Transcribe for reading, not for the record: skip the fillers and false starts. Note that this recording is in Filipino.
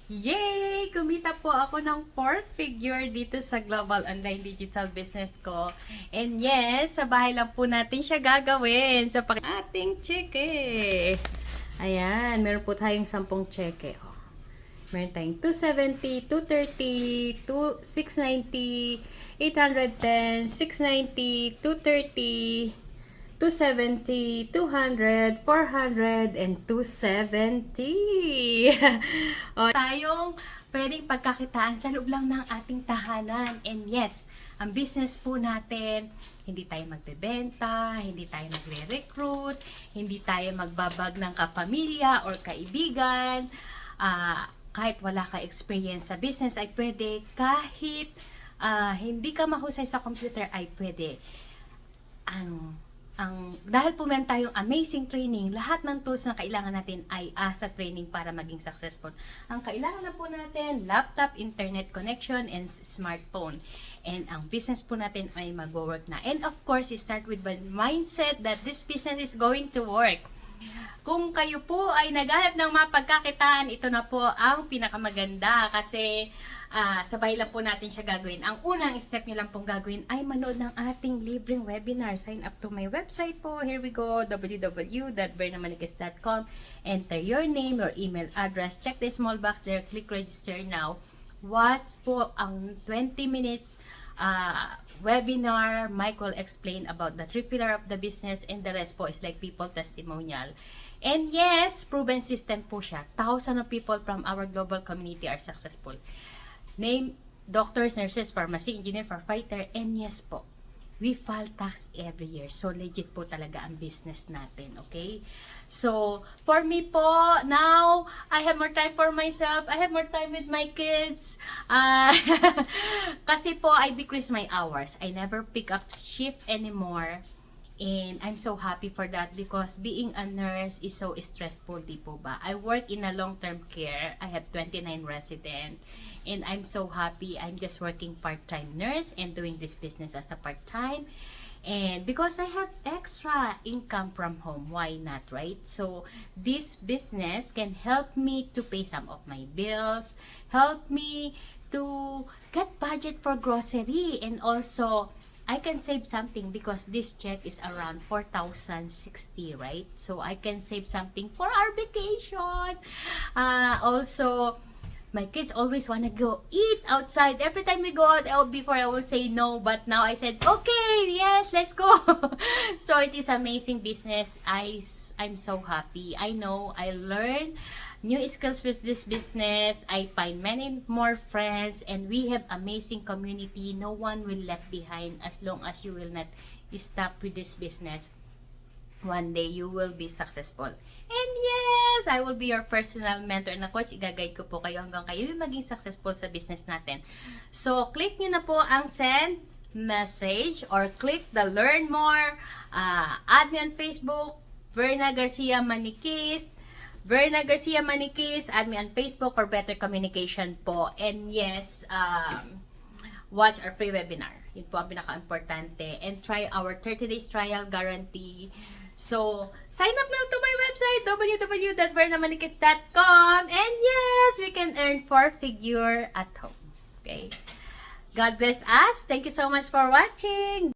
Yay! Kumita po ako ng 4 figure dito sa Global Online Digital Business ko. And yes, sa bahay lang po natin siya gagawin. Sa ating cheque. Ayan, meron po tayong 10 cheque. Oh. Meron tayong 270, 230, 690, 810, 690, 230, 270, 200, 400, and 270. O, tayong pwedeng pagkakitaan sa loob lang ng ating tahanan. And yes, ang business po natin, hindi tayo magbebenta, hindi tayo magre-recruit, hindi tayo magbabag ng kapamilya or kaibigan. Kahit wala ka experience sa business ay pwede, kahit hindi ka mahusay sa computer ay pwede. Dahil po meron tayong amazing training, lahat ng tools na kailangan natin ay sa training para maging successful. Ang kailangan na po natin, laptop, internet connection, and smartphone. And ang business po natin ay mag-work na. And of course, you start with the mindset that this business is going to work. Kung kayo po ay naghahanap ng mapagkakitaan, ito na po ang pinakamaganda kasi sabay lang po natin siya gagawin. Ang unang step nyo lang pong gagawin ay manood ng ating libreng webinar. Sign up to my website po. Here we go, www.bernamanikis.com. Enter your name, your email address. Check the small box there. Click register now. Watch po ang 20 minutes webinar. Mike will explain about the 3 pillar of the business, and the rest po is like people testimonial. And yes, proven system po siya. Thousands of people from our global community are successful. Name doctors, nurses, pharmacy, engineer, firefighter, and yes po, we file tax every year. So, legit po talaga ang business natin, okay? So, for me po, now, I have more time for myself. I have more time with my kids. Kasi po, I decrease my hours. I never pick up shift anymore. And I'm so happy for that because being a nurse is so stressful, di po ba? I work in a long-term care. I have 29 residents. And I'm so happy. I'm just working part-time nurse and doing this business as a part-time. And because I have extra income from home, why not, right? So, this business can help me to pay some of my bills, help me to get budget for grocery, and also I can save something because this check is around 4,060, right? So, I can save something for our vacation. Also, my kids always want to go eat outside. Every time we go out, before I will say no, but now I said, okay, yes, let's go. So, it is amazing business. I'm so happy. I know I learned new skills with this business. I find many more friends, and we have amazing community. No one will left behind as long as you will not stop with this business. One day you will be successful. And yes, I will be your personal mentor na coach. Igagayad ko po kayo hanggang kayo yung maging successful sa business natin. So, click nyo na po ang send message or click the learn more. Add me on Facebook, Verna Garcia Manikis. Verna Garcia Manikis, add me on Facebook for better communication po. And yes, watch our free webinar. Yun po ang pinaka-importante. And try our 30 days trial guarantee. So, sign up now to my website, www.bernamanikis.com. And yes, we can earn 4 figure at home. Okay? God bless us. Thank you so much for watching.